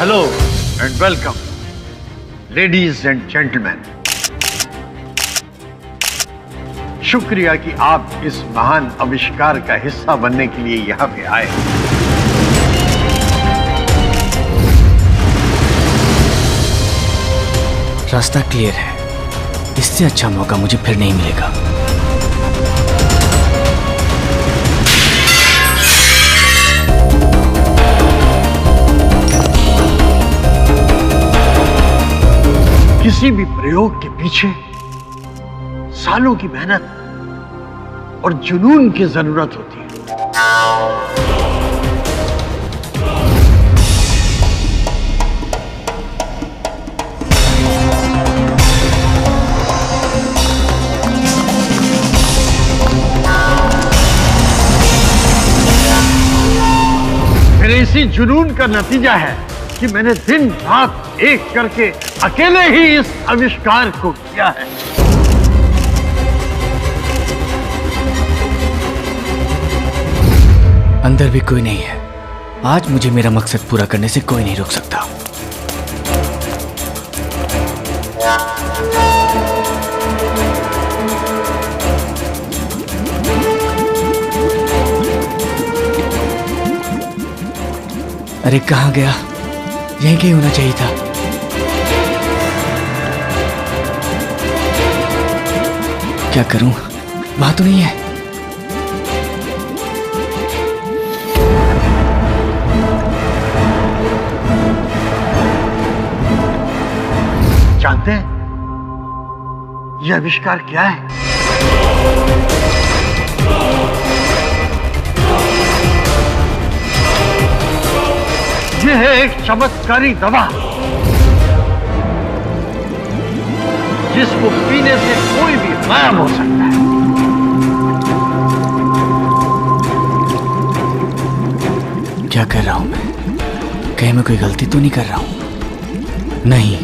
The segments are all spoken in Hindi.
Hello and welcome ladies and gentleman. शुक्रिया कि आप इस महान आविष्कार का हिस्सा बनने के लिए यहां पे आए। रास्ता क्लियर है, इससे अच्छा मौका मुझे फिर नहीं मिलेगा। किसी भी प्रयोग के पीछे सालों की मेहनत और जुनून की जरूरत होती है। मेरे इसी जुनून का नतीजा है कि मैंने दिन रात एक करके अकेले ही इस आविष्कार को किया है। अंदर भी कोई नहीं है। आज मुझे मेरा मकसद पूरा करने से कोई नहीं रोक सकता। अरे कहाँ गया? यहीं कहीं होना चाहिए था। क्या करूं? वहां तो नहीं है। जानते हैं यह आविष्कार क्या है? यह है एक चमत्कारी दवा जिसको पीने से कोई भी गायब हो सकता है। क्या कर रहा हूं मैं? कहीं मैं कोई गलती तो नहीं कर रहा हूं? नहीं,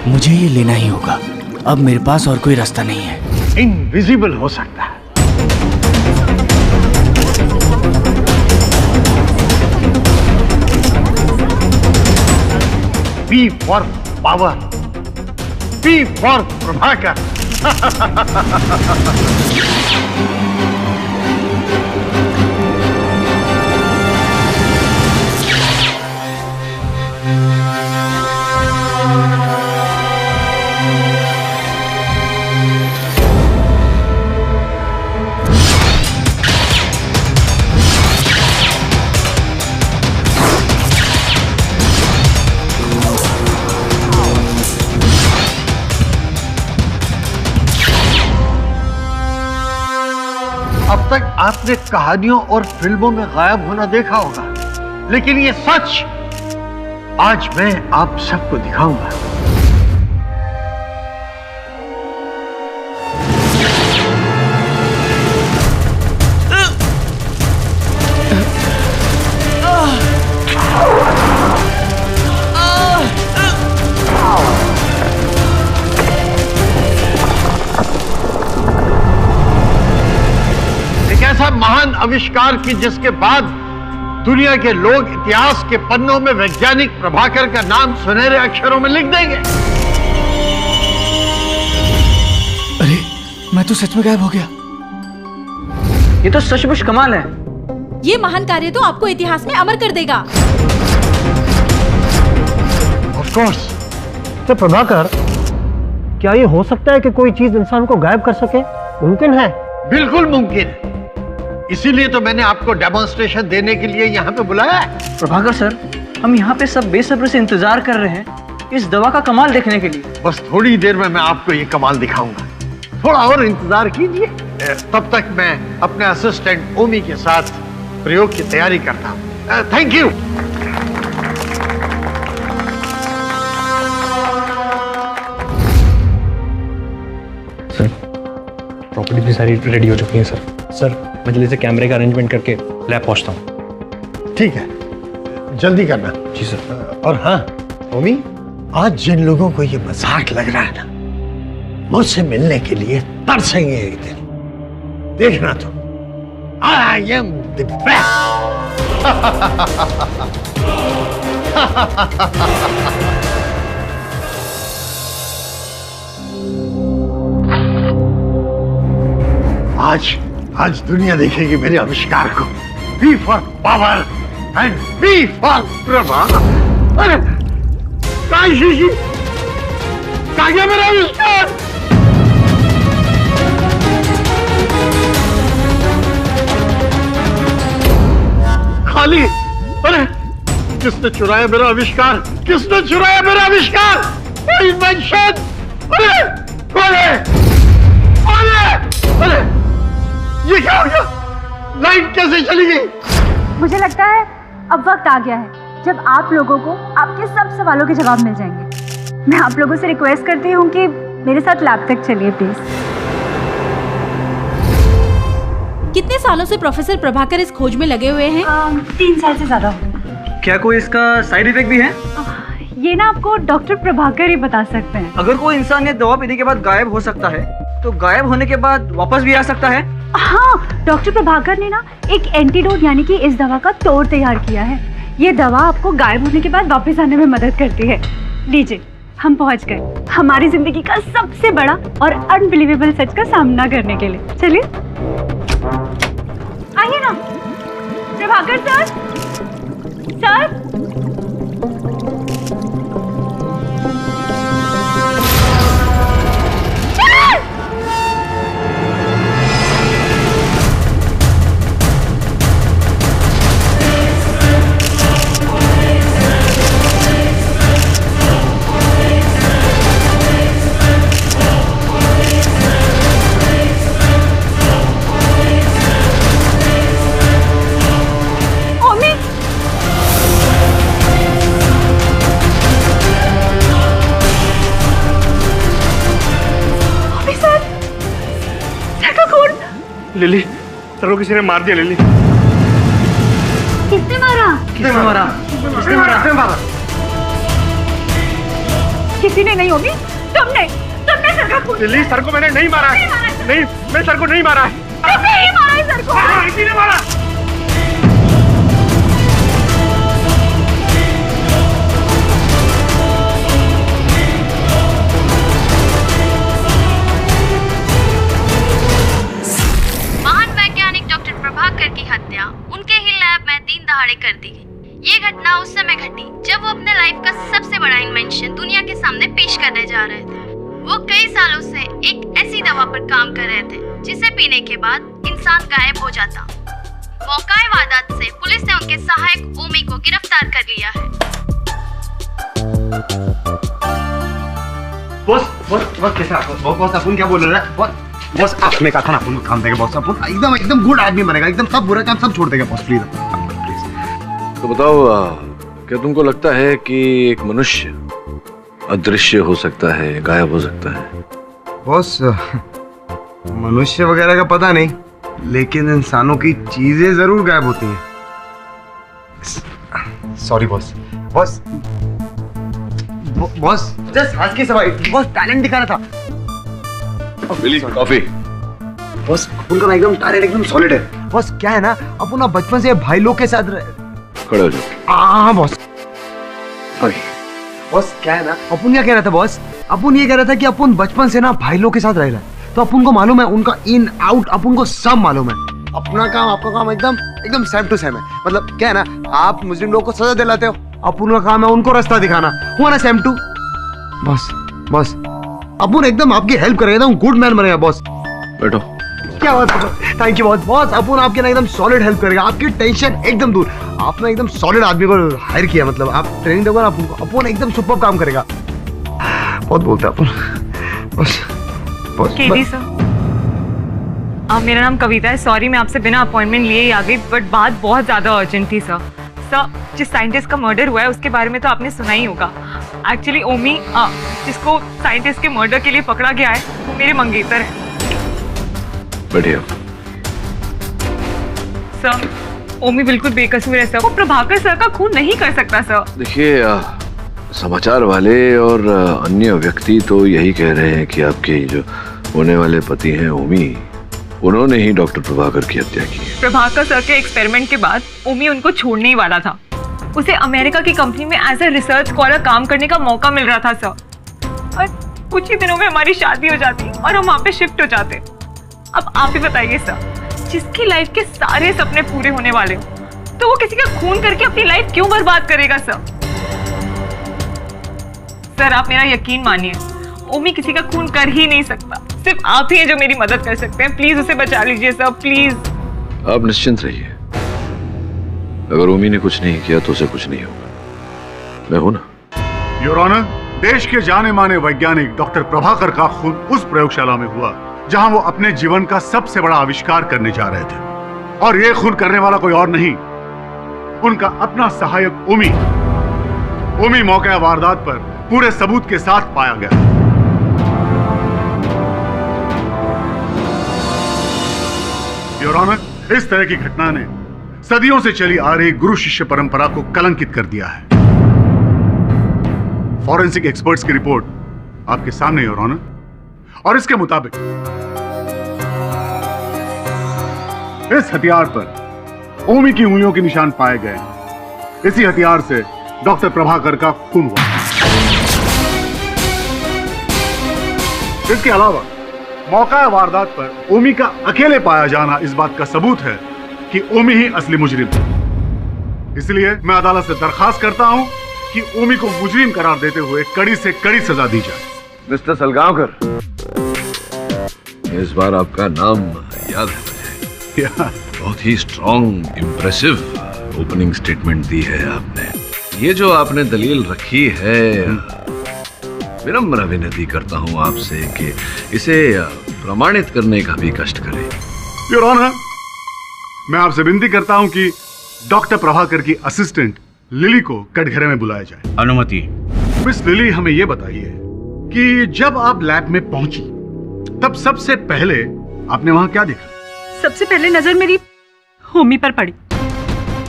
मुझे ये लेना ही होगा। अब मेरे पास और कोई रास्ता नहीं है। इनविजिबल हो सकता है। P for power, P for Prabhakar. अब तक आपने कहानियों और फिल्मों में गायब होना देखा होगा, लेकिन ये सच आज मैं आप सबको दिखाऊंगा। ऐसा महान आविष्कार की जिसके बाद दुनिया के लोग इतिहास के पन्नों में वैज्ञानिक प्रभाकर का नाम सुनहरे अक्षरों में लिख देंगे। अरे मैं तो सच में गायब हो गया। ये तो सचमुच कमाल है। ये महान कार्य तो आपको इतिहास में अमर कर देगा। Of course. तो प्रभाकर, क्या ये हो सकता है कि कोई चीज इंसान को गायब कर सके? मुमकिन है? बिल्कुल मुमकिन है। इसीलिए तो मैंने आपको डेमोन्स्ट्रेशन देने के लिए यहाँ पे बुलाया है। प्रभाकर सर, हम यहाँ पे सब बेसब्री से इंतजार कर रहे हैं इस दवा का कमाल देखने के लिए। बस थोड़ी देर में मैं आपको ये कमाल दिखाऊंगा। थोड़ा और इंतजार कीजिए। तब तक मैं अपने असिस्टेंट ओमी के साथ प्रयोग की तैयारी करता हूँ। Thank you. सर, प्रॉपर्टी भी सारी रेडी हो चुकी है सर। सर, मैं जल्दी से कैमरे का अरेंजमेंट करके लैब पहुंचता हूँ। ठीक है, जल्दी करना। जी सर। और हाँ ओमी, आज जिन लोगों को ये मजाक लग रहा है ना, मुझसे मिलने के लिए तरसेंगे एक दिन। देखना तो, आई एम द बेस्ट। आज दुनिया देखेगी मेरे आविष्कार को। B for power and B for Prabha. अरे कहाँ गया मेरा आविष्कार? खाली। अरे किसने चुराया मेरा आविष्कार? किसने चुराया मेरा आविष्कार? इन्वेंशन। अरे कौन है? कौन है? अरे ये क्या हो गया? लाइट कैसे चली गई? मुझे लगता है अब वक्त आ गया है जब आप लोगों को आपके सब सवालों के जवाब मिल जाएंगे। मैं आप लोगों से रिक्वेस्ट करती हूँ कि मेरे साथ लैब तक चलिए प्लीज। कितने सालों से प्रोफेसर प्रभाकर इस खोज में लगे हुए हैं? 3 साल से ज्यादा हो गए। क्या कोई इसका साइड इफेक्ट भी है? ये ना आपको डॉक्टर प्रभाकर ही बता सकते हैं। अगर कोई इंसान ये दवा पीने के बाद गायब हो सकता है तो गायब होने के बाद वापस भी आ सकता है? हाँ, डॉक्टर प्रभाकर ने ना एक एंटीडोट यानी कि इस दवा का तोड़ तैयार किया है। ये दवा आपको गायब होने के बाद वापस आने में मदद करती है। लीजिए, हम पहुंच गए हमारी जिंदगी का सबसे बड़ा और अनबिलीवेबल सच का सामना करने के लिए। चलिए आइए ना। Prabhakar sir, sir lily, sir को किसी ने मार दिया। लिली, किसने मारा? किसने मारा? किसने मारा? किसी ने नहीं होगी। तुमने सर का खून। लिली, सर को मैंने नहीं मारा। नहीं, मैं सर को नहीं मारा है। तुमने ही मारा है सर को। किसी ने मारा। की हत्या उनके ही लैब में दिन दहाड़े कर दी गई। ये घटना उस समय घटी जब वो अपने लाइफ का सबसे बड़ा इन्वेंशन दुनिया के सामने पेश करने जा रहे थे। वो कई सालों से एक ऐसी दवा पर काम कर रहे थे जिसे पीने के बाद इंसान गायब हो जाता। मौकाए वारदात से पुलिस ने उनके सहायक ओमी को गिरफ्तार कर लिया है। बॉस कैसा? बॉस अपन क्या बोल रहे हैं? बॉस आपने कहा था ना अपन को काम देगा। बॉस अपन एकदम गुड आदमी बनेगा। एकदम सब बुरा काम सब छोड़ देगा। बॉस प्लीज तो बताओ, क्या तुमको लगता है कि एक मनुष्य अदृश्य हो सकता है, गायब हो सकता है? बॉस मनुष्य वगैरह का पता नहीं, लेकिन इंसानों की चीजें जरूर गायब होती हैं। Sorry boss. बॉस जस्ट हंस के सवाई। बॉस टैलेंट दिखा रहा था। बिली, कॉफी। बॉस अपन का एकदम टैलेंट एकदम सॉलिड है। बॉस क्या है ना, अपन बचपन से भाई लोग के साथ खड़े हो जाओ। हाँ बॉस। बॉस क्या है ना, अपन क्या कह रहा था बॉस? अपन ये कह रहा था कि अपन बचपन से ना भाई लोग के साथ रह रहा है, तो अपन को मालूम है उनका इन आउट, अपन को सब मालूम है। अपना काम आपका काम एकदम सेम टू सेम है। मतलब क्या है ना, आप मुस्लिम लोग को सजा दिलाते हो, अपन का काम है उनको रास्ता दिखाना। हुआ ना सेम टू? बॉस अपन एकदम आपकी हेल्प करेगा, एकदम गुड मैन बनेगा बॉस। बैठो। क्या बात है? Thank you boss. अपन आपके ना एकदम सॉलिड हेल्प करेगा, आपकी टेंशन एकदम दूर। आपने एकदम सॉलिड आदमी को हायर किया, मतलब आप ट्रेनिंग दोगे ना अपन एकदम सुपर काम करेगा। बहुत बोलते हैं अपन। बॉस केडी सर, मेरा नाम कविता है। सॉरी मैं आपसे बिना अपॉइंटमेंट लिए ही आ गई, बट बात बहुत ज़्यादा अर्जेंट थी सर। जिस साइंटिस्ट का मर्डर हुआ है उसके बारे में तो आपने सुना ही होगा। एक्चुअली ओमी, जिसको साइंटिस्ट के मर्डर के लिए पकड़ा गया है, वो मेरे मंगेतर है। बढ़िया। सर, ओमी बिल्कुल बेकसूर है सर। वो प्रभाकर सर का खून नहीं कर सकता सर। देखिए, समाचार वाले और अन्य व्यक्ति तो यही कह रहे हैं कि आपके जो होने वाले पति हैं ओमी, उन्होंने ही डॉक्टर प्रभाकर की हत्या की है। प्रभाकर सर के एक्सपेरिमेंट के बाद ओमी उनको छोड़ने ही वाला था, उसे अमेरिका की कंपनी में एज ए रिसर्च स्कॉलर काम करने का मौका मिल रहा था सर। और कुछ ही दिनों में हमारी शादी हो जाती और हम वहाँ पे शिफ्ट हो जाते। अब आप ही बताइए सर, जिसकी लाइफ के सारे सपने पूरे होने वाले हो, तो वो किसी का खून करके अपनी लाइफ क्यों बर्बाद करेगा सर? सर आप मेरा यकीन मानिए, ओमी किसी का खून कर ही नहीं सकता। सिर्फ आप ही हैं जो मेरी मदद कर सकते हैं। प्लीज उसे बचा लीजिए सर, प्लीज। आप निश्चिंत रहिए, अगर ओमी ने कुछ नहीं किया तो उसे कुछ नहीं होगा। मैं हूं ना। योर ऑनर, देश के जाने माने वैज्ञानिक डॉक्टर प्रभाकर का खून उस प्रयोगशाला में हुआ जहां वो अपने जीवन का सबसे बड़ा आविष्कार करने जा रहे थे, और ये खून करने वाला कोई और नहीं, उनका अपना सहायक ओमी। ओमी मौका वारदात पर पूरे सबूत के साथ पाया गया। योर ऑनर, इस तरह की घटना ने सदियों से चली आ रही गुरु शिष्य परंपरा को कलंकित कर दिया है। फॉरेंसिक एक्सपर्ट्स की रिपोर्ट आपके सामने योर ऑनर, और इसके मुताबिक इस हथियार पर ओमी की उंगलियों के निशान पाए गए हैं। इसी हथियार से डॉक्टर प्रभाकर का खून हुआ। इसके अलावा मौका वारदात पर ओमी का अकेले पाया जाना इस बात का सबूत है कि ओमी ही असली मुजरिम है। इसलिए मैं अदालत से दरखास्त करता हूं कि ओमी को मुजरिम करार देते हुए कड़ी से कड़ी सजा दी जाए। मिस्टर सलगांवकर, इस बार आपका नाम याद है मुझे। बहुत ही स्ट्रॉन्ग, इम्प्रेसिव ओपनिंग स्टेटमेंट दी है आपने। ये जो आपने दलील रखी है, विनम्र विनती करता हूं आपसे कि इसे प्रमाणित करने का भी कष्ट करें। योर ऑनर, मैं आपसे विनती करता हूं कि डॉक्टर प्रभाकर की असिस्टेंट लिली को कटघरे में बुलाया जाए। अनुमति। मिस लिली, हमें यह बताइए कि जब आप लैब में पहुंची तब सबसे पहले आपने वहां क्या देखा? सबसे पहले नजर मेरी होमी पर पड़ी।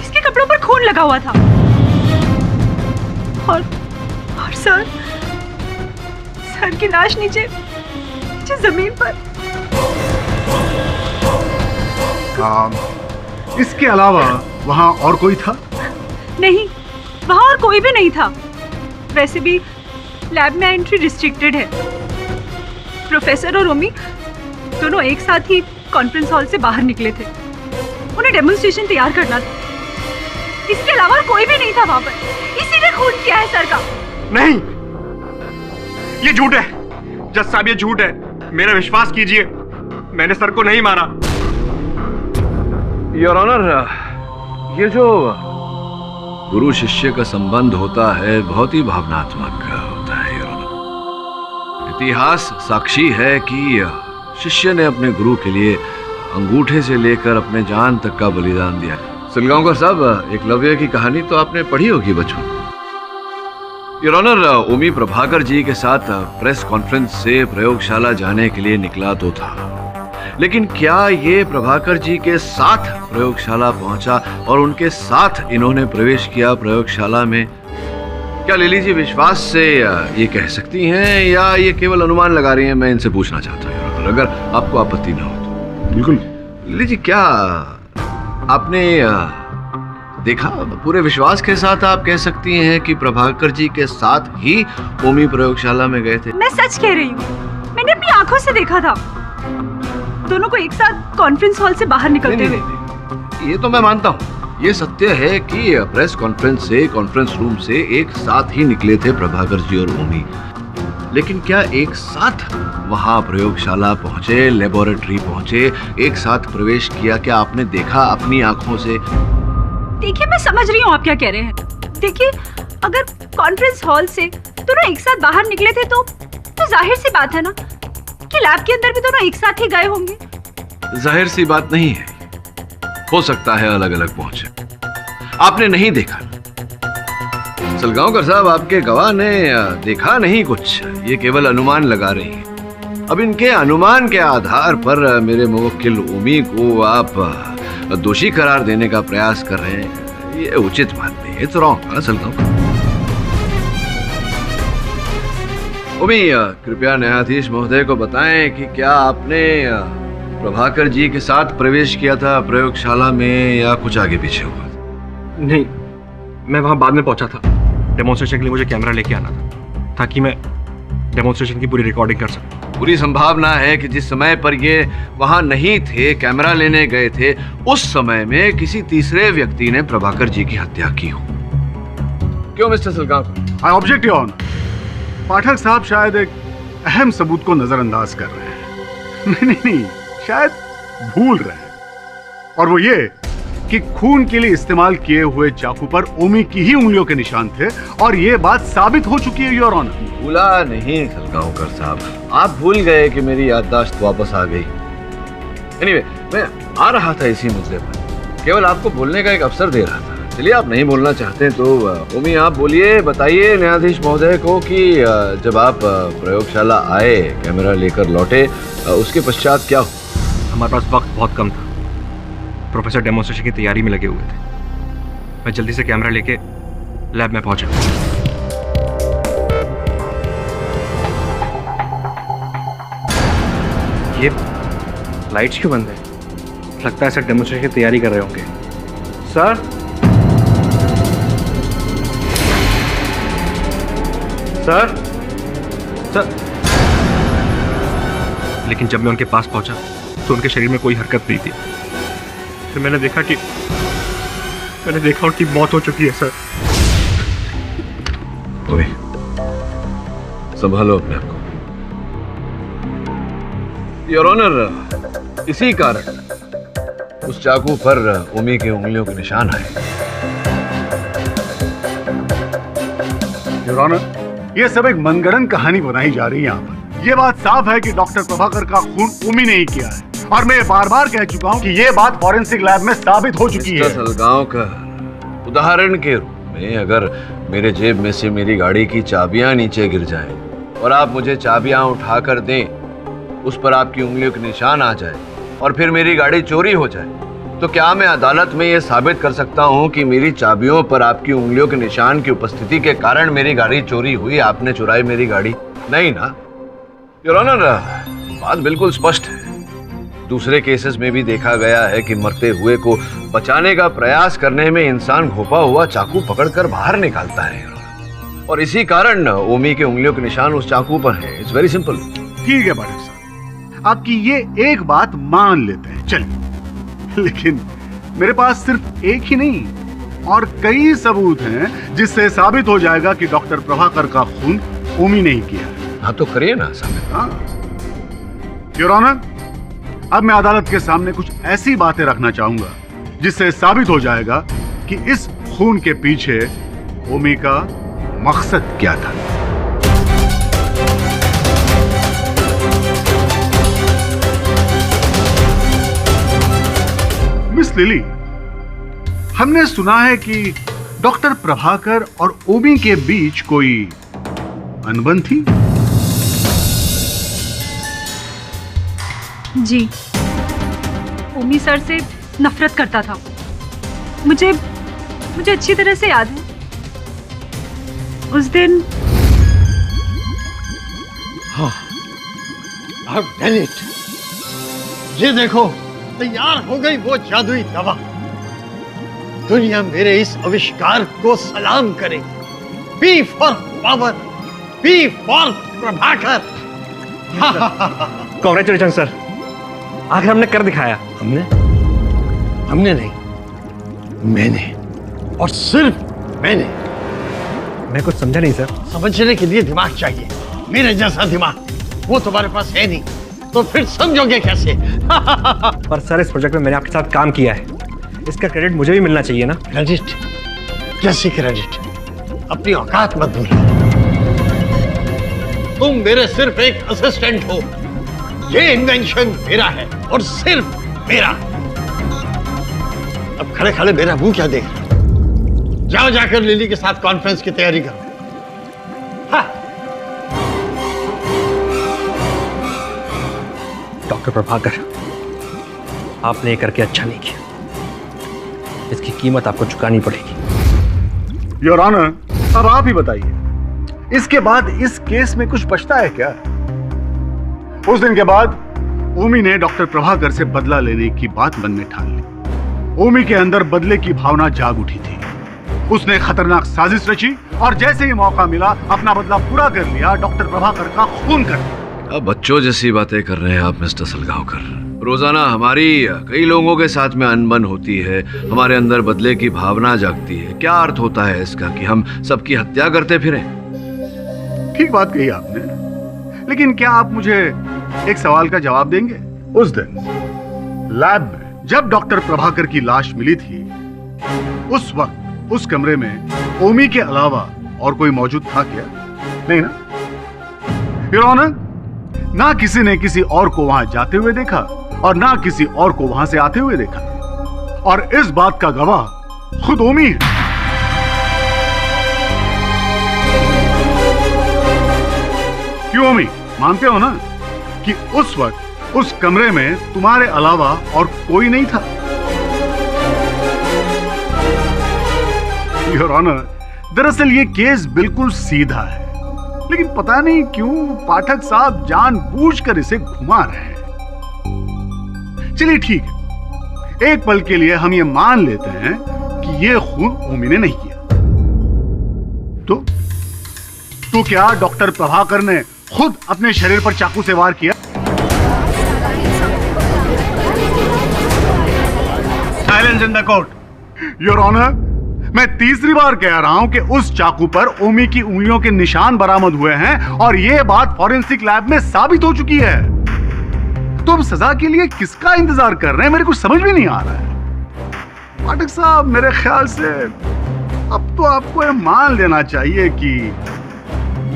इसके कपड़ों पर खून लगा हुआ था, और सर की लाश नीचे जमीन पर। इसके अलावा वहां और कोई था? नहीं, वहां और कोई भी नहीं था। वैसे भी लैब में एंट्री रिस्ट्रिक्टेड है। प्रोफेसर और ओमी दोनों एक साथ ही कॉन्फ्रेंस हॉल से बाहर निकले थे। उन्हें डेमोन्स्ट्रेशन तैयार करना था। इसके अलावा कोई भी नहीं था वहां पर। इसीलिए खून किया है सर का। नहीं, ये झूठ है जज साहब, ये झूठ है। मेरा विश्वास कीजिए, मैंने सर को नहीं मारा। योर ऑनर, ये जो गुरु शिष्य का संबंध होता है बहुत ही भावनात्मक होता है योर ऑनर। इतिहास साक्षी है कि शिष्य ने अपने गुरु के लिए अंगूठे से लेकर अपने जान तक का बलिदान दिया। सलगांवकर साहब, एकलव्य की कहानी तो आपने पढ़ी होगी बचपन। योर ऑनर, ओमी प्रभाकर जी के साथ प्रेस कॉन्फ्रेंस से प्रयोगशाला जाने के लिए निकला तो था, लेकिन क्या ये प्रभाकर जी के साथ प्रयोगशाला पहुंचा और उनके साथ इन्होंने प्रवेश किया प्रयोगशाला में? क्या लिली जी विश्वास से ये कह सकती हैं या ये केवल अनुमान लगा रही हैं? मैं इनसे पूछना चाहता हूँ योर ऑनर, अगर आपको आपत्ति ना हो तो। बिल्कुल। लिली जी, क्या आपने देखा? पूरे विश्वास के साथ आप कह सकती हैं कि प्रभाकर जी के साथ ही ओमी प्रयोगशाला में गए थे? मैं सच कह रही हूँ, मैंने अपनी आंखों से देखा था दोनों को एक साथ कॉन्फ्रेंस हॉल से बाहर निकलते हुए। ये तो मैं मानता हूँ, ये सत्य है कि प्रेस कॉन्फ्रेंस से, कॉन्फ्रेंस रूम से एक साथ ही निकले थे प्रभाकर जी और ओमी, लेकिन क्या एक साथ वहां प्रयोगशाला पहुंचे, लेबोरेटरी पहुंचे, एक साथ प्रवेश किया? क्या आपने देखा अपनी आंखों से? देखिए, मैं समझ रही हूँ आप क्या कह रहे हैं। देखिए, अगर कॉन्फ्रेंस हॉल से दोनों एक साथ बाहर निकले थे तो जाहिर सी बात है ना कि लैब के अंदर भी दोनों एक साथ ही गए होंगे। जाहिर सी बात नहीं है, हो सकता है अलग अलग पहुंचे। आपने नहीं देखा। सलगांवकर साहब, आपके गवाह ने देखा नहीं कुछ, ये केवल अनुमान लगा रही हैं। अब इनके अनुमान के आधार पर मेरे मुवक्किल ओमी को आप दोषी करार देने का प्रयास कर रहे हैं, ये उचित बात नहीं है। It's wrong Salgaonkar. ओमी, कृपया न्यायाधीश महोदय को बताएं कि क्या आपने प्रभाकर जी के साथ प्रवेश किया था प्रयोगशाला में या कुछ आगे पीछे हुआ? नहीं, मैं वहां बाद में पहुंचा था। डेमोन्स्ट्रेशन के लिए मुझे कैमरा लेके आना था ताकि मैं डेमोन्स्ट्रेशन की पूरी रिकॉर्डिंग कर सकूं। पूरी संभावना है कि जिस समय पर ये वहां नहीं थे, कैमरा लेने गए थे, उस समय में किसी तीसरे व्यक्ति ने प्रभाकर जी की हत्या की हो। क्यों mister Salgaonkar? I object your honour. Pathak साहब शायद एक अहम सबूत को नजरअंदाज कर रहे हैं। नहीं, शायद भूल रहे हैं, और वो ये कि खून के लिए इस्तेमाल किए हुए चाकू पर ओमी की ही उंगलियों के निशान थे, और ये बात साबित हो चुकी है योर ऑनर। भूला नहीं सलगांवकर साहब, आप भूल गए कि मेरी याददाश्त वापस आ गई। एनीवे, मैं आ रहा था इसी मुद्दे पर, केवल आपको बोलने का एक अवसर दे रहा था। चलिए, आप नहीं बोलना चाहते तो ओमी आप बोलिए, बताइए न्यायाधीश महोदय को कि जब आप प्रयोगशाला आए, कैमरा लेकर लौटे, उसके पश्चात क्या हुआ? हमारे पास वक्त बहुत कम था। प्रोफेसर डेमोन्स्ट्रेशन की तैयारी में लगे हुए थे। मैं जल्दी से कैमरा लेके लैब में पहुंचा। ये लाइट्स क्यों बंद है? लगता है सर डेमोन्स्ट्रेशन की तैयारी कर रहे होंगे। Sir, sir, sir. लेकिन जब मैं उनके पास पहुंचा तो उनके शरीर में कोई हरकत नहीं थी। फिर मैंने देखा उनकी मौत हो चुकी है। सर, ओए, संभालो अपने आप को। योर ऑनर, इसी कारण उस चाकू पर ओमी की उंगलियों के निशान आए। योर ऑनर, ये सब एक मनगढ़ंत कहानी बनाई जा रही है यहाँ पर। ये बात साफ है कि डॉक्टर प्रभाकर का खून ओमी ने ही किया है, और मैं बार बार कह चुका हूँ कि ये बात फॉरेंसिक लैब में साबित हो चुकी है। सलगांवकर, उदाहरण के रूप में अगर मेरे जेब में से मेरी गाड़ी की चाबियां नीचे गिर जाएं और आप मुझे चाबियां उठाकर दें, उस पर आपकी उंगलियों के निशान आ जाए और फिर मेरी गाड़ी चोरी हो जाए, तो क्या मैं अदालत में यह साबित कर सकता हूं कि मेरी चाबियों पर आपकी उंगलियों के निशान की उपस्थिति के कारण मेरी गाड़ी चोरी हुई, आपने चुराई मेरी गाड़ी? नहीं ना योर ऑनर, बात बिल्कुल स्पष्ट है। दूसरे केसेस में भी देखा गया है कि मरते हुए को बचाने का प्रयास करने में इंसान घोपा हुआ चाकू पकड़कर बाहर निकालता है, और इसी कारण ओमी के उंगलियों के निशान उस चाकू पर है। It's very simple. ठीक है पाठक साहब, आपकी ये एक बात मान लेते हैं, चलिए। लेकिन मेरे पास सिर्फ एक ही नहीं और कई सबूत हैं जिससे साबित हो जाएगा कि डॉक्टर प्रभाकर का खून ओमी ने ही किया है। हाँ तो करिए ना साबित। हाँ योर ऑनर, अब मैं अदालत के सामने कुछ ऐसी बातें रखना चाहूंगा जिससे साबित हो जाएगा कि इस खून के पीछे ओमी का मकसद क्या था। मिस लिली, हमने सुना है कि डॉक्टर प्रभाकर और ओमी के बीच कोई अनबन थी। जी, ओमी सर से नफरत करता था। मुझे अच्छी तरह से याद है उस दिन। हाँ, I've done it। ये देखो, तैयार हो गई वो जादुई दवा। दुनिया मेरे इस आविष्कार को सलाम करे। B for power, B for Prabhakar. Congratulation sir, आखिर हमने कर दिखाया। हमने नहीं, मैंने, और सिर्फ मैंने। मैं कुछ समझा नहीं सर। समझने के लिए दिमाग चाहिए, मेरे जैसा दिमाग। वो तुम्हारे पास है नहीं, तो फिर समझोगे कैसे? पर सर, इस प्रोजेक्ट में मैंने आपके साथ काम किया है, इसका क्रेडिट मुझे भी मिलना चाहिए ना। क्रेडिट? कैसी क्रेडिट? अपनी औकात मत भूलो। तुम मेरे सिर्फ एक असिस्टेंट हो। ये इन्वेंशन मेरा है और सिर्फ मेरा। अब खड़े खड़े मेरा मुंह क्या देख रहे हो? जाओ जाकर लिली के साथ कॉन्फ्रेंस की तैयारी करो। हाँ। डॉक्टर प्रभाकर, आपने ये करके अच्छा नहीं किया। इसकी कीमत आपको चुकानी पड़ेगी। योर ऑनर, अब आप ही बताइए, इसके बाद इस केस में कुछ बचता है क्या? उस दिन के बाद ओमी ने डॉक्टर प्रभाकर से बदला लेने की बात मन में ठान ली। ओमी के अंदर बदले की भावना जाग उठी थी। उसने खतरनाक साजिश रची और जैसे ही मौका मिला अपना बदला पूरा कर लिया, डॉक्टर प्रभाकर का खून कर दिया। अब बच्चों जैसी बातें कर रहे हैं आप मिस्टर सलगांवकर। रोजाना हमारी कई लोगों के साथ में अनबन होती है, हमारे अंदर बदले की भावना जागती है। क्या अर्थ होता है इसका कि हम सबकी हत्या करते फिरें? ठीक बात कही आपने, लेकिन क्या आप मुझे एक सवाल का जवाब देंगे? उस दिन लैब में जब डॉक्टर प्रभाकर की लाश मिली थी, उस वक्त उस कमरे में ओमी के अलावा और कोई मौजूद था क्या? नहीं ना? योर ऑनर, ना किसी ने किसी और को वहां जाते हुए देखा और ना किसी और को वहां से आते हुए देखा, और इस बात का गवाह खुद ओमी है। क्यों ओमी, मानते हो ना कि उस वक्त उस कमरे में तुम्हारे अलावा और कोई नहीं था? योर ऑनर, दरअसल ये केस बिल्कुल सीधा है, लेकिन पता नहीं क्यों पाठक साहब जानबूझकर इसे घुमा रहे हैं। चलिए ठीक है, एक पल के लिए हम ये मान लेते हैं कि ये खून ओमी ने नहीं किया। तो क्या डॉक्टर प्रभाकर ने खुद अपने शरीर पर चाकू से वार किया? Silence in the court. Your honour, मैं तीसरी बार कह रहा हूं कि उस चाकू पर ओमी की उंगलियों के निशान बरामद हुए हैं और यह बात फॉरेंसिक लैब में साबित हो चुकी है। तो अब सजा के लिए किसका इंतजार कर रहे हैं, मेरे को समझ में नहीं आ रहा है। पाठक साहब, मेरे ख्याल से अब तो आपको यह मान लेना चाहिए कि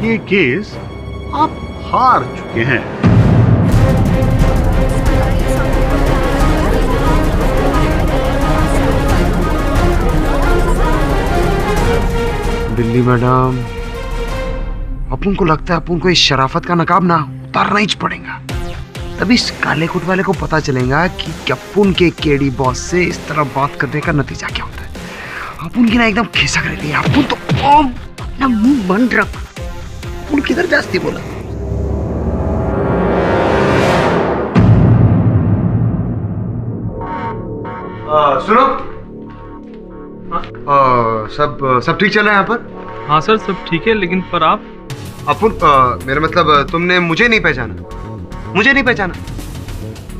ये केस आप हार चुके हैं। दिल्ली मैडम, अपन को लगता है अपन को इस शराफत का नकाब ना उतारना ही पड़ेगा, तभी इस काले कोट वाले को पता चलेगा कि अपन के केडी बॉस से इस तरह बात करने का नतीजा क्या होता है। अपन की ना एकदम खिसक रही है। अपन तो अपना मुंह बंद रख, अपन किधर जाती बोला। सुनो, सब ठीक चल रहा है यहाँ पर? हाँ सर, सब ठीक है, लेकिन पर आप अपन मेरा मतलब तुमने मुझे नहीं पहचाना? मुझे नहीं पहचाना?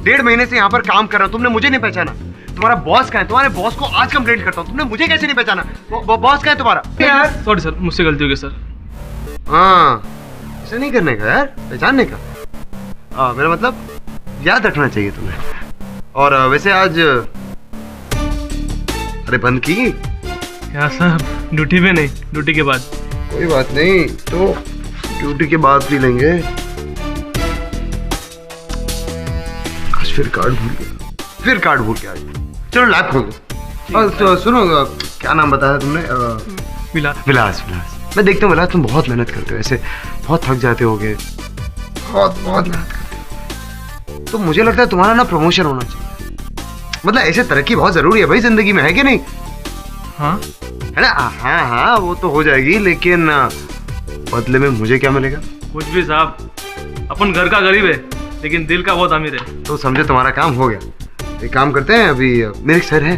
1.5 महीने से यहाँ पर काम कर रहा हूँ, तुमने मुझे नहीं पहचाना? तुम्हारा बॉस कहाँ है? तुम्हारे बॉस को आज कंप्लेंट करता हूँ, तुमने मुझे कैसे नहीं पहचाना? बॉस कहाँ है तुम्हारा? यार सॉरी सर, मुझसे गलती हो गई सर। हाँ, ऐसा नहीं करने का यार, पहचानने का। मेरा मतलब याद रखना चाहिए तुम्हें। और वैसे आज अरे बंद की क्या सर? ड्यूटी में नहीं, ड्यूटी के बाद। कोई बात नहीं, तो ड्यूटी के बाद पी लेंगे। आज फिर कार्ड भूल गया, चलो लैब खोल दो। और तो सुनो, क्या नाम बताया तुमने? विलास। मैं देखता हूँ विलास, तुम बहुत मेहनत करते हो, ऐसे बहुत थक जाते होगे, बहुत मेहनत करते हो। तो मुझे लगता है तुम्हारा ना प्रमोशन होना चाहिए। मतलब ऐसे तरक्की बहुत जरूरी है भाई जिंदगी में, है कि नहीं? हाँ है ना? हाँ, वो तो हो जाएगी, लेकिन बदले में मुझे क्या मिलेगा? कुछ भी साहब, अपन घर का गरीब है लेकिन दिल का बहुत अमीर है। तो समझो तुम्हारा काम हो गया। एक काम करते हैं, अभी मेरे सर है,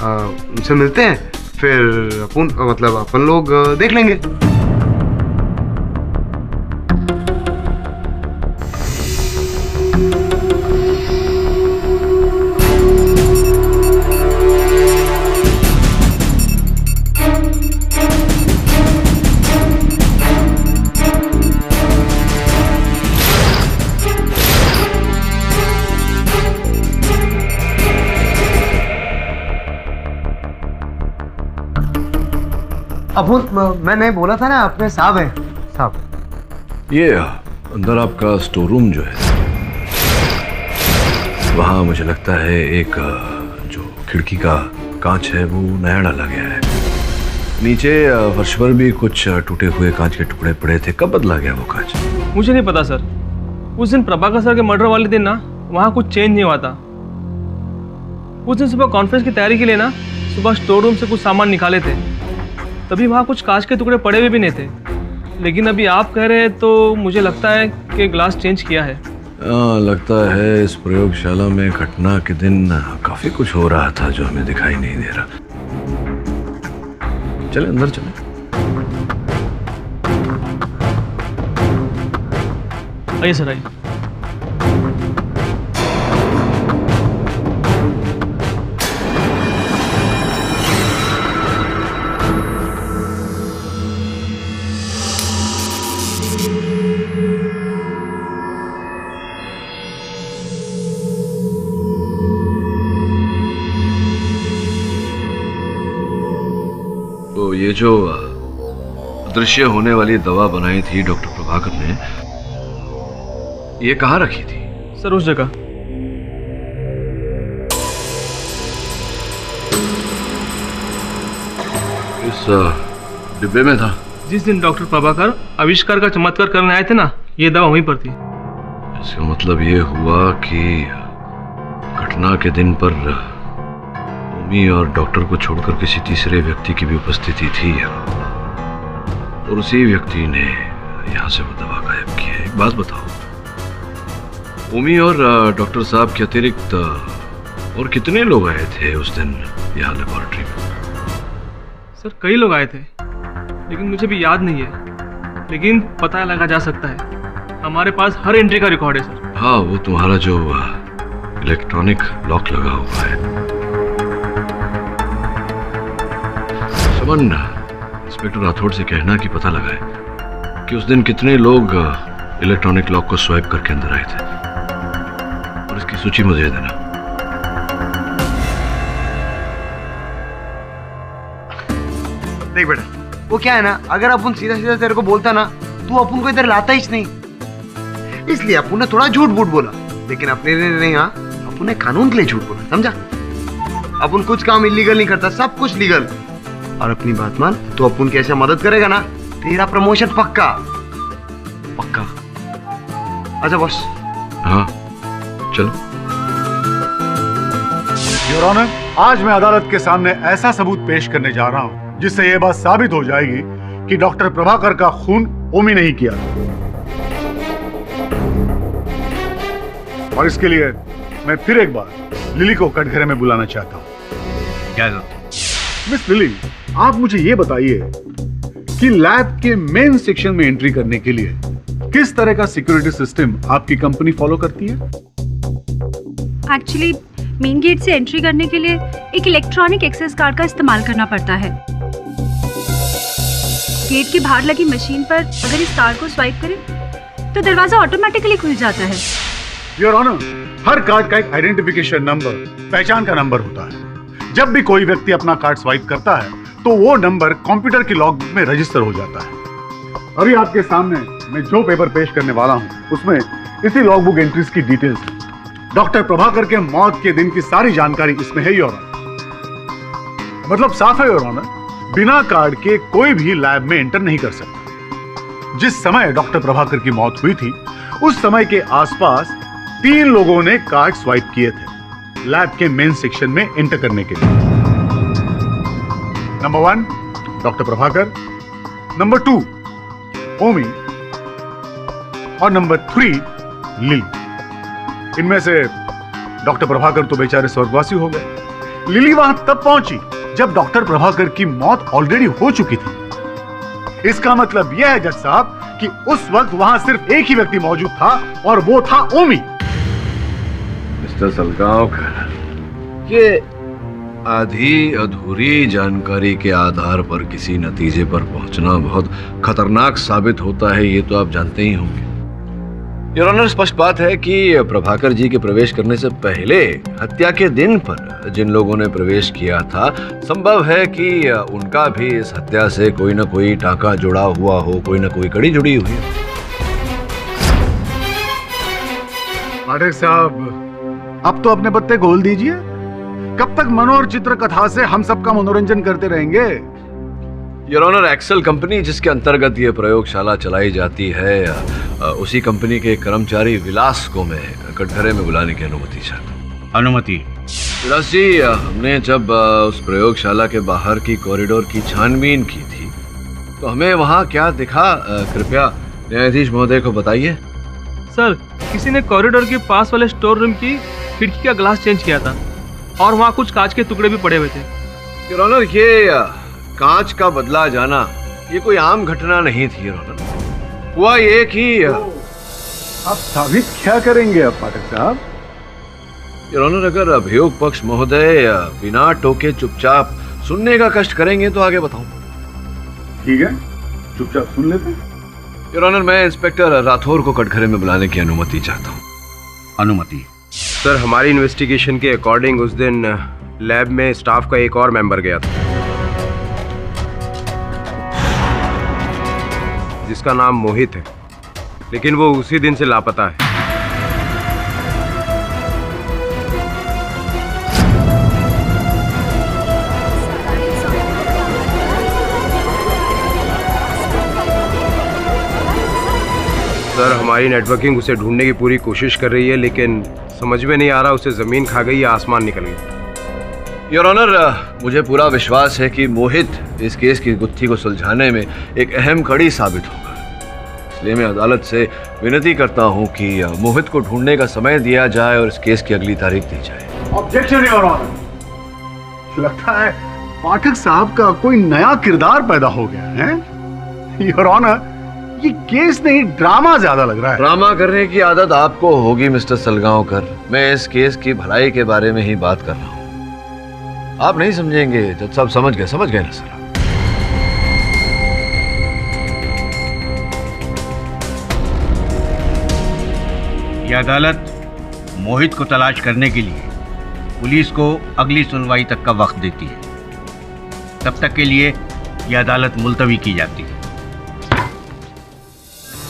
उनसे मिलते हैं, फिर अपन लोग देख लेंगे। अपन मैंने बोला था ना, अपने साहब है साहब। ये अंदर आपका स्टोर रूम जो है, वहाँ मुझे लगता है एक जो खिड़की का कांच है वो नया डाला गया है। नीचे फर्श पर भी कुछ टूटे हुए कांच के टुकड़े पड़े थे। कब बदला गया वो कांच? मुझे नहीं पता सर। उस दिन प्रभाकर सर के मर्डर वाले दिन ना वहाँ कुछ चेंज नहीं हुआ था। उस दिन सुबह कॉन्फ्रेंस की तैयारी के लिए ना सुबह स्टोर रूम से कुछ सामान निकाले थे, तभी वहाँ कुछ कांच के टुकड़े पड़े हुए भी नहीं थे। लेकिन अभी आप कह रहे हैं तो मुझे लगता है कि ग्लास चेंज किया है। लगता है इस प्रयोगशाला में घटना के दिन काफी कुछ हो रहा था जो हमें दिखाई नहीं दे रहा। चले अंदर चले। आइए सर, आइए। तो ये जो अदृश्य होने वाली दवा बनाई थी डॉक्टर प्रभाकर ने, ये कहाँ रखी थी? सर उस जगह। इस डिब्बे में था। जिस दिन डॉक्टर प्रभाकर आविष्कार का चमत्कार करने आए थे ना, ये दवा वहीं पर थी। इसका मतलब ये हुआ कि घटना के दिन पर ओमी और डॉक्टर को छोड़कर किसी तीसरे व्यक्ति की भी उपस्थिति थी और उसी व्यक्ति ने यहाँ से वो दवा गायब की है। एक बात बताओ, ओमी और डॉक्टर साहब के अतिरिक्त और कितने लोग आए थे उस दिन यहाँ लेबोरेटरी में? सर कई लोग आए थे, लेकिन मुझे भी याद नहीं है, लेकिन पता लगा जा सकता है। हमारे पास हर एंट्री का रिकॉर्ड है सर। हाँ, वो तुम्हारा जो इलेक्ट्रॉनिक लॉक लगा हुआ है। समन, इंस्पेक्टर राठौड़ से कहना कि पता लगाए कि उस दिन कितने लोग इलेक्ट्रॉनिक लॉक को स्वाइप करके अंदर आए थे, और इसकी सूची मुझे देना। देख बेटा, वो क्या है ना, अगर अपन सीधा सीधा तेरे को बोलता ना, तू अपन को इधर लाता ही नहीं। इसलिए अपन ने थोड़ा झूठ बूठ बोला, लेकिन अपने लिए नहीं। हाँ, अपन ने कानून के लिए झूठ बोला, समझा? अपन कुछ काम इलीगल नहीं करता, सब कुछ लीगल। और अपनी बात मान, तो अपन की ऐसे मदद करेगा ना, तेरा प्रमोशन पक्का पक्का। अच्छा बॉस। हाँ चलो। योर ऑनर, आज मैं अदालत के सामने ऐसा सबूत पेश करने जा रहा हूं जिससे यह बात साबित हो जाएगी कि डॉक्टर प्रभाकर का खून ओमी नहीं किया, और इसके लिए मैं फिर एक बार लिली को कटघरे में बुलाना चाहता हूं। क्या? मिस लिली, आप मुझे ये बताइए कि लैब के मेन सेक्शन में एंट्री करने के लिए किस तरह का सिक्योरिटी सिस्टम आपकी कंपनी फॉलो करती है? एक्चुअली मेन गेट से एंट्री करने के लिए एक इलेक्ट्रॉनिक एक्सेस कार्ड का इस्तेमाल करना पड़ता है। गेट के बाहर लगी मशीन पर अगर इस कार्ड को स्वाइप करें तो दरवाजा ऑटोमेटिकली खुल जाता है। योर ऑनर, हर कार्ड का एक आइडेंटिफिकेशन नंबर, पहचान का नंबर होता है। जब भी कोई व्यक्ति अपना कार्ड स्वाइप करता है तो वो नंबर कंप्यूटर की लॉगबुक में रजिस्टर हो जाता है। अभी आपके सामने मैं जो पेपर पेश करने वाला हूं उसमें इसी लॉगबुक एंट्रीज की डिटेल्स है। डॉक्टर प्रभाकर के मौत के दिन की सारी जानकारी इसमें है योर ऑनर। मतलब साफ है योर ऑनर, बिना कार्ड के कोई भी लैब में एंटर नहीं कर सकता। जिस समय डॉक्टर प्रभाकर की मौत हुई थी उस समय के आसपास 3 लोगों ने कार्ड स्वाइप किए थे लैब के मेन सेक्शन में एंटर करने के लिए। नंबर 1 डॉक्टर प्रभाकर, नंबर 2 ओमी और नंबर 3 लिली। इनमें से डॉक्टर प्रभाकर तो बेचारे स्वर्गवासी हो गए। लिली वहां तब पहुंची जब डॉक्टर प्रभाकर की मौत ऑलरेडी हो चुकी थी। इसका मतलब यह है जज साहब कि उस वक्त वहां सिर्फ एक ही व्यक्ति मौजूद था और वो था ओमी। मिस्टर सलगांवकर, ये आधी अधूरी जानकारी के आधार पर किसी नतीजे पर पहुंचना बहुत खतरनाक साबित होता है, ये तो आप जानते ही होंगे। योर ऑनर, स्पष्ट बात है कि प्रभाकर जी के प्रवेश करने से पहले हत्या के दिन पर जिन लोगों ने प्रवेश किया था, संभव है कि उनका भी इस हत्या से कोई ना कोई टांका जुड़ा हुआ हो, कोई ना कोई कड़ी जुड़ी हुई है। पाठक साहब, अब तो अपने पत्ते खोल दीजिए। कब तक मनोहर चित्र कथा से हम सबका मनोरंजन करते रहेंगे? योर ऑनर, एक्सेल कंपनी जिसके अंतर्गत ये प्रयोगशाला चलाई जाती है, उसी कंपनी के कर्मचारी विलास को मैं कटघरे में बुलाने की अनुमति चाहता हूँ। अनुमति? विलास जी, हमने जब उस प्रयोगशाला के बाहर की कॉरिडोर की छानबीन की थी तो हमें वहाँ क्या दिखा, कृपया न्यायाधीश महोदय को बताइए। सर, किसी ने कॉरिडोर के पास वाले स्टोर रूम की खिड़की का ग्लास चेंज किया था और वहाँ कुछ कांच के टुकड़े भी पड़े हुए थे। योर ऑनर, ये कांच का बदला जाना ये कोई आम घटना नहीं थी रोनन। हुआ ये कि आप साबित क्या करेंगे अब पाठक साहब? रोनन, अगर अभियोग पक्ष महोदय बिना टोके चुपचाप सुनने का कष्ट करेंगे तो आगे बताऊं। ठीक है, चुपचाप सुन लेते हैं। योर ऑनर, मैं इंस्पेक्टर राठौर को कटघरे में बुलाने की अनुमति चाहता हूँ। अनुमति? सर, हमारी इन्वेस्टिगेशन के अकॉर्डिंग उस दिन लैब में स्टाफ का एक और मेंबर गया था जिसका नाम मोहित है, लेकिन वो उसी दिन से लापता है। सर, हमारी नेटवर्किंग उसे ढूंढने की पूरी कोशिश कर रही है, लेकिन समझ में नहीं आ रहा उसे जमीन खा गई या आसमान निकल गया। योर ऑनर, मुझे पूरा विश्वास है कि मोहित इस केस की गुत्थी को सुलझाने में एक अहम कड़ी साबित होगा। इसलिए मैं अदालत से विनती करता हूं कि मोहित को ढूंढने का समय दिया जाए और इस केस की अगली तारीख दी जाए। Objection your honour. लगता है पाठक साहब का कोई नया किरदार पैदा हो गया है। योर ऑनर, ये केस नहीं ड्रामा ज्यादा लग रहा है। ड्रामा करने की आदत आपको होगी मिस्टर सलगांवकर। मैं इस केस की भलाई के बारे में ही बात कर रहा हूँ। आप नहीं समझेंगे जब सब समझ गए ना सर। यह अदालत मोहित को तलाश करने के लिए पुलिस को अगली सुनवाई तक का वक्त देती है। तब तक के लिए यह अदालत मुलतवी की जाती है।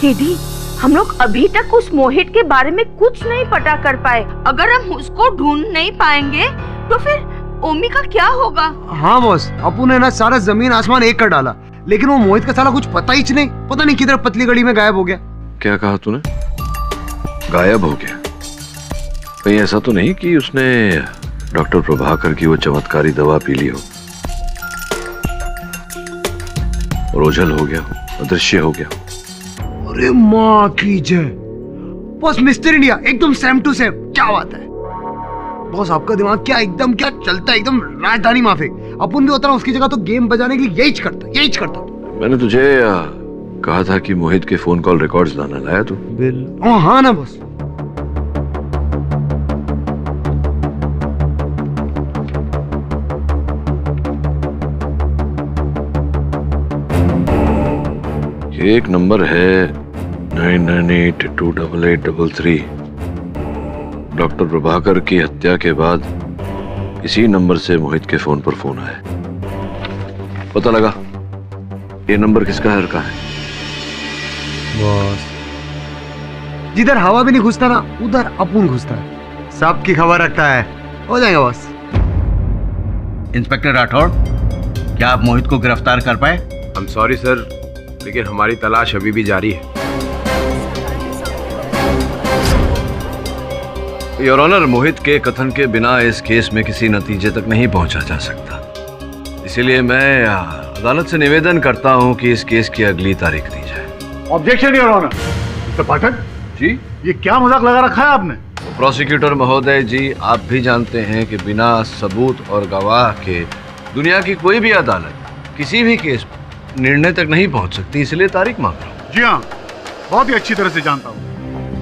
केडी, हम लोग अभी तक उस मोहित के बारे में कुछ नहीं पता कर पाए। अगर हम उसको ढूंढ नहीं पाएंगे तो फिर ओमी का क्या होगा? हाँ बॉस, अपू ने ना सारा जमीन आसमान एक कर डाला, लेकिन वो मोहित का साला कुछ पता ही नहीं। पता नहीं किधर पतली गली में गायब हो गया। क्या कहा तूने? गायब हो गया? कहीं ऐसा तो नहीं कि उसने डॉक्टर प्रभाकर की वो चमत्कारी दवा पी ली हो और ओझल हो गया, अदृश्य हो गया? अरे माँ की जय बॉस, मिस्टर इंडिया एकदम सेम टू सेम। क्या बात है बॉस, आपका दिमाग क्या चलता है, एकदम राजधानी माफिक। अपन भी होता ना उसकी जगह तो गेम बजाने के लिए यही करता। मैंने तुझे कहा था कि मोहित के फोन कॉल रिकॉर्ड्स लाना, लाया तू? हाँ ना बॉस। ये एक नंबर है 99828833। डॉक्टर प्रभाकर की हत्या के बाद इसी नंबर से मोहित के फोन पर फोन आया। पता लगा ये नंबर किसका है, का है? बॉस, जिधर हवा भी नहीं घुसता ना उधर अपुन घुसता है। सबकी खबर रखता है। हो जाएगा बॉस। इंस्पेक्टर राठौड़, क्या आप मोहित को गिरफ्तार कर पाए? आई एम सॉरी सर, लेकिन हमारी तलाश अभी भी जारी है। योर ऑनर, मोहित के कथन के बिना इस केस में किसी नतीजे तक नहीं पहुंचा जा सकता। इसीलिए मैं अदालत से निवेदन करता हूं कि इस केस की अगली तारीख दी जाए। Objection your honour. Mister Pathak ji, ये क्या मजाक लगा रखा है आपने? प्रोसिक्यूटर महोदय जी, आप भी जानते हैं कि बिना सबूत और गवाह के दुनिया की कोई भी अदालत किसी भी केस पर निर्णय तक नहीं पहुंच सकती, इसलिए तारीख मांग रहा हूं। जी हाँ, बहुत ही अच्छी तरह से जानता हूं,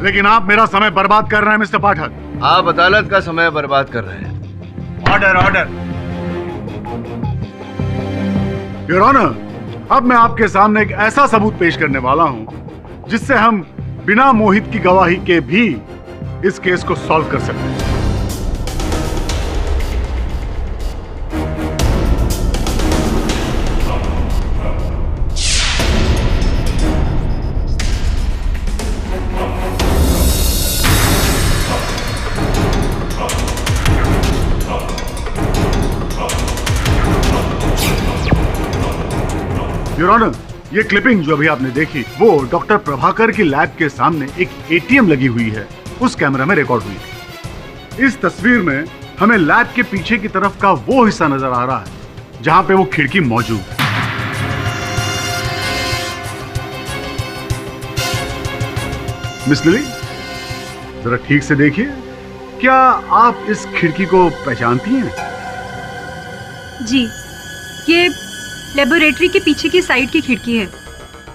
लेकिन आप मेरा समय बर्बाद कर रहे हैं मिस्टर पाठक। आप अदालत का समय बर्बाद कर रहे हैं। Order order. योर ऑनर, अब मैं आपके सामने एक ऐसा सबूत पेश करने वाला हूं जिससे हम बिना मोहित की गवाही के भी इस केस को सॉल्व कर सकते हैं। योर ऑनर, ये क्लिपिंग जो अभी आपने देखी वो डॉक्टर प्रभाकर की लैब के सामने एक एटीएम लगी हुई है, उस कैमरा में रिकॉर्ड हुई थी। इस तस्वीर में हमें लैब के पीछे की तरफ का वो हिस्सा नजर आ रहा है जहां पे वो खिड़की मौजूद है। मिस लिली, जरा ठीक से देखिए, क्या आप इस खिड़की को पहचानती हैं? जी, ये लेबोरेटरी के पीछे की साइड की खिड़की है।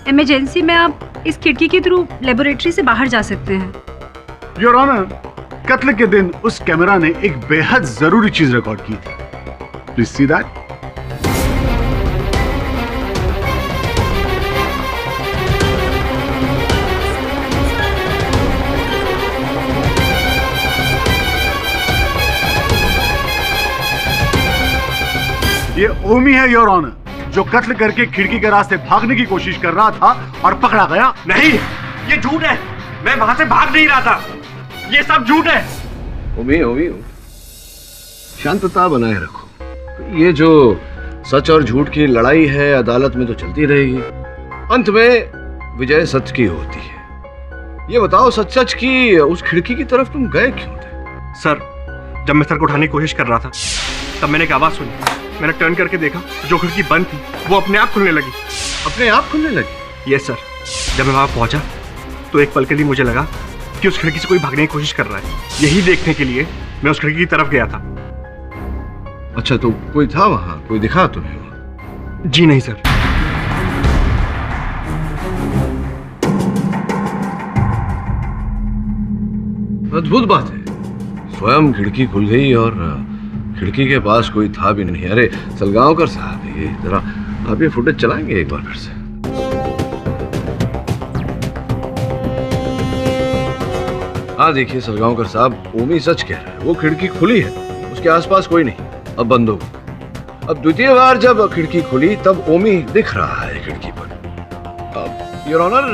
इमरजेंसी में आप इस खिड़की के थ्रू लेबोरेटरी से बाहर जा सकते हैं। योर ऑनर, कत्ल के दिन उस कैमरा ने एक बेहद जरूरी चीज रिकॉर्ड की थी। Please see that. ये ओमी है योर ऑनर, जो कत्ल करके खिड़की के रास्ते भागने की कोशिश कर रहा था और पकड़ा गया। नहीं, ये झूठ है। मैं वहां से भाग नहीं रहा था। ये सब झूठ है। ओमी ओमी, शांतता बनाए रखो। ये जो सच और झूठ की लड़ाई है अदालत में तो चलती रहेगी। अंत में विजय सच की होती है। ये बताओ सच सच की उस खिड़की की तरफ तुम गए क्यों थे? सर, जब मैं सर को उठाने की कोशिश कर रहा था तब मैंने एक आवाज सुनी। मैंने टर्न करके देखा, जो खिड़की बंद थी वो अपने आप खुलने लगी। अपने आप खुलने लगी? Yes sir. जब मैं वहां पहुंचा तो एक पल के लिए मुझे लगा कि उस खिड़की से कोई भागने की कोशिश कर रहा है। यही देखने के लिए मैं उस खिड़की की तरफ गया था। अच्छा, तो कोई था वहां? कोई दिखा तुम्हें? जी नहीं सर। अद्भुत बात है, स्वयं खिड़की खुल गई और खिड़की के पास कोई था भी नहीं। अरे सलगांवकर साहब, ये जरा आप ये फुटेज चलाएंगे एक बार फिर से? हाँ देखिए सलगांवकर साहब, ओमी सच कह रहा है। वो खिड़की खुली है, उसके आसपास कोई नहीं, अब बंद हो गई। अब द्वितीय बार जब खिड़की खुली तब ओमी दिख रहा है खिड़की पर। अब योर ऑनर,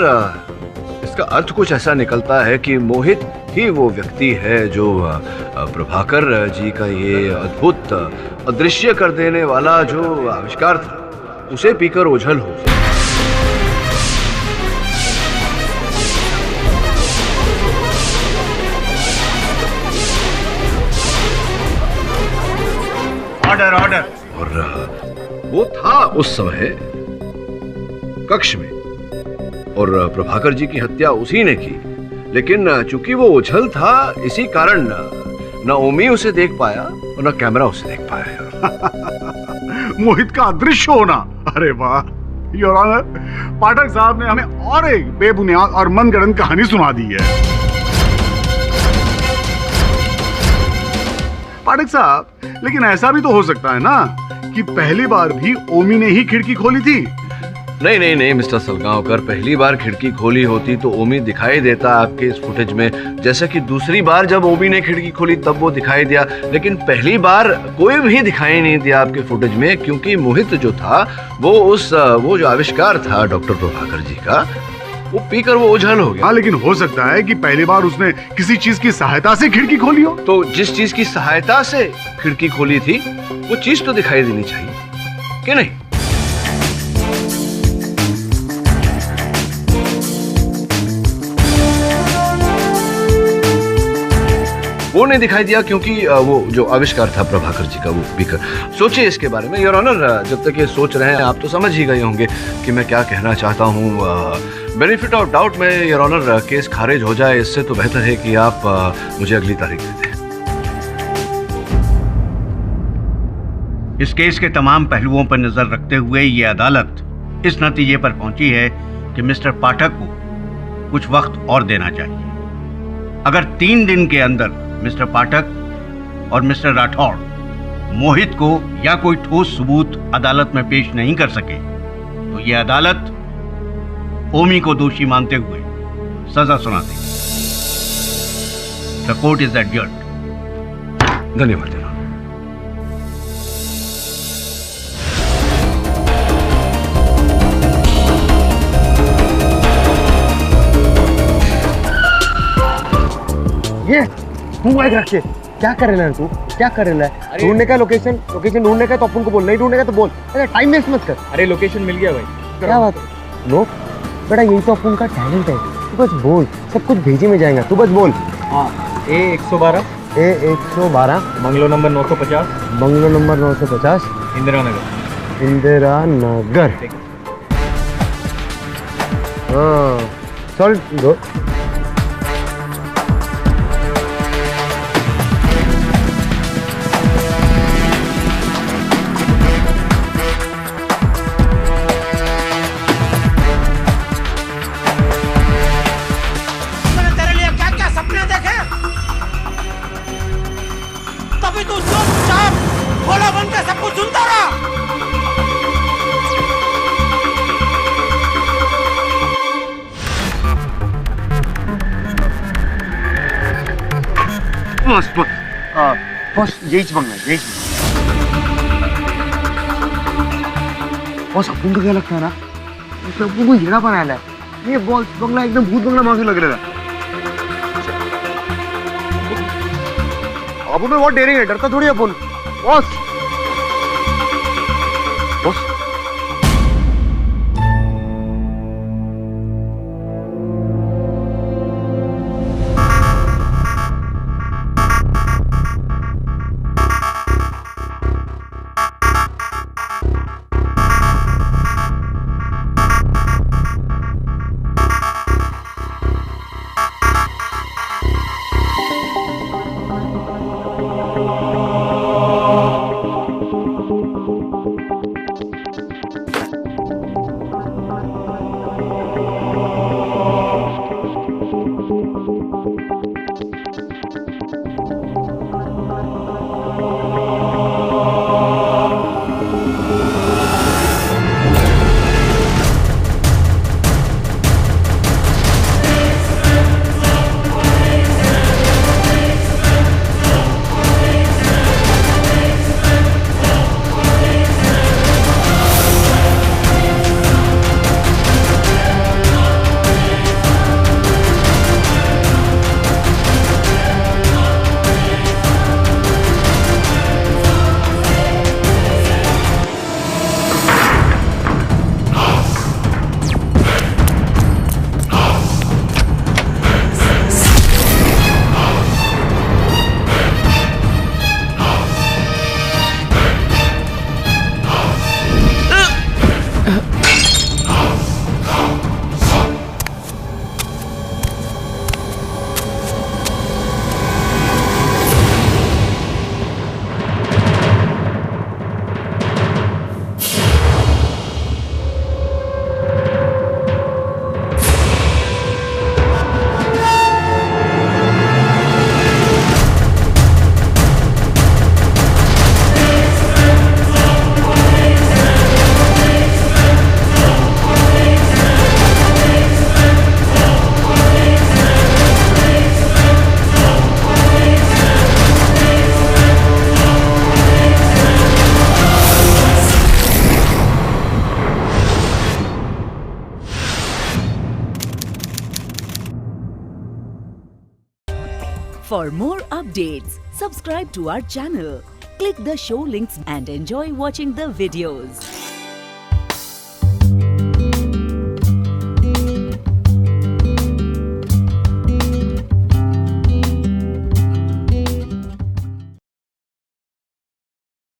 इसका अर्थ कुछ ऐसा निकलता है कि मोहित ही वो व्यक्ति है जो प्रभाकर जी का ये अद्भुत अदृश्य कर देने वाला जो आविष्कार था उसे पीकर ओझल हो। Order order. और वो था उस समय कक्ष में और प्रभाकर जी की हत्या उसी ने की, लेकिन चूंकि वो ओझल था इसी कारण न ओमी उसे देख पाया और न कैमरा उसे देख पाया। मोहित का अदृश्य होना, अरे वाह योर ऑनर, पाठक साहब ने हमें और एक बेबुनियाद और मनगढ़ंत कहानी सुना दी है। पाठक साहब, लेकिन ऐसा भी तो हो सकता है ना कि पहली बार भी ओमी ने ही खिड़की खोली थी। नहीं नहीं नहीं मिस्टर सलगांवकर, पहली बार खिड़की खोली होती तो ओमी दिखाई देता आपके इस फुटेज में, जैसा कि दूसरी बार जब ओमी ने खिड़की खोली तब वो दिखाई दिया, लेकिन पहली बार कोई भी दिखाई नहीं दिया आपके फुटेज में, क्योंकि मोहित जो था वो जो आविष्कार था डॉक्टर प्रभाकर जी का, वो पीकर वो ओझल हो गया। हाँ, लेकिन हो सकता है कि पहली बार उसने किसी चीज की सहायता से खिड़की खोली हो। तो जिस चीज की सहायता से खिड़की खोली थी वो चीज तो दिखाई देनी चाहिए कि नहीं? वो नहीं दिखाई दिया क्योंकि वो जो आविष्कार था प्रभाकर जी का वो पीकर। सोचिए इसके बारे में योर ऑनर, जब तक ये सोच रहे हैं आप तो समझ ही गए होंगे कि मैं क्या कहना चाहता हूँ। बेनिफिट ऑफ डाउट में योर ऑनर केस खारिज हो जाए, इससे तो बेहतर है कि आप मुझे अगली तारीख दे दें। इस केस के तमाम पहलुओं पर नजर रखते हुए ये अदालत इस नतीजे पर पहुंची है कि मिस्टर पाठक को कुछ वक्त और देना चाहिए। अगर 3 दिन के अंदर मिस्टर पाठक और मिस्टर राठौड़ मोहित को या कोई ठोस सबूत अदालत में पेश नहीं कर सके तो यह अदालत ओमी को दोषी मानते हुए सजा सुना देगी। The court is adjourned. धन्यवाद। ये माइक रख के क्या कर रहा है तू? क्या कर रहा है? ढूंढने का लोकेशन ढूंढने का तो अपन को बोल, नहीं ढूंढने का तो बोल। अरे टाइम वेस्ट मत कर। अरे लोकेशन मिल गया भाई। क्या बात है? नो बेटा, यही तो अपन का टैलेंट है। तू बस बोल, सब कुछ भेजे में जाएगा। तू बस बोल। हाँ, A112 bungalow number 950 bungalow number 950 Indira Nagar. Indira Nagar. हाँ चल दो। बॉस बॉस यहीच बंगला है, यहीच बॉस। अपन को क्या लगता है ना, अपन को येड़ा बनाया है ये बॉस बंगला, एकदम भूत बंगला मांगे लग रहा है। अपन में बहुत डेरिंग है, डरता थोड़ी अपन boss. Boss For more updates, subscribe to our channel, click the show links and enjoy watching the videos.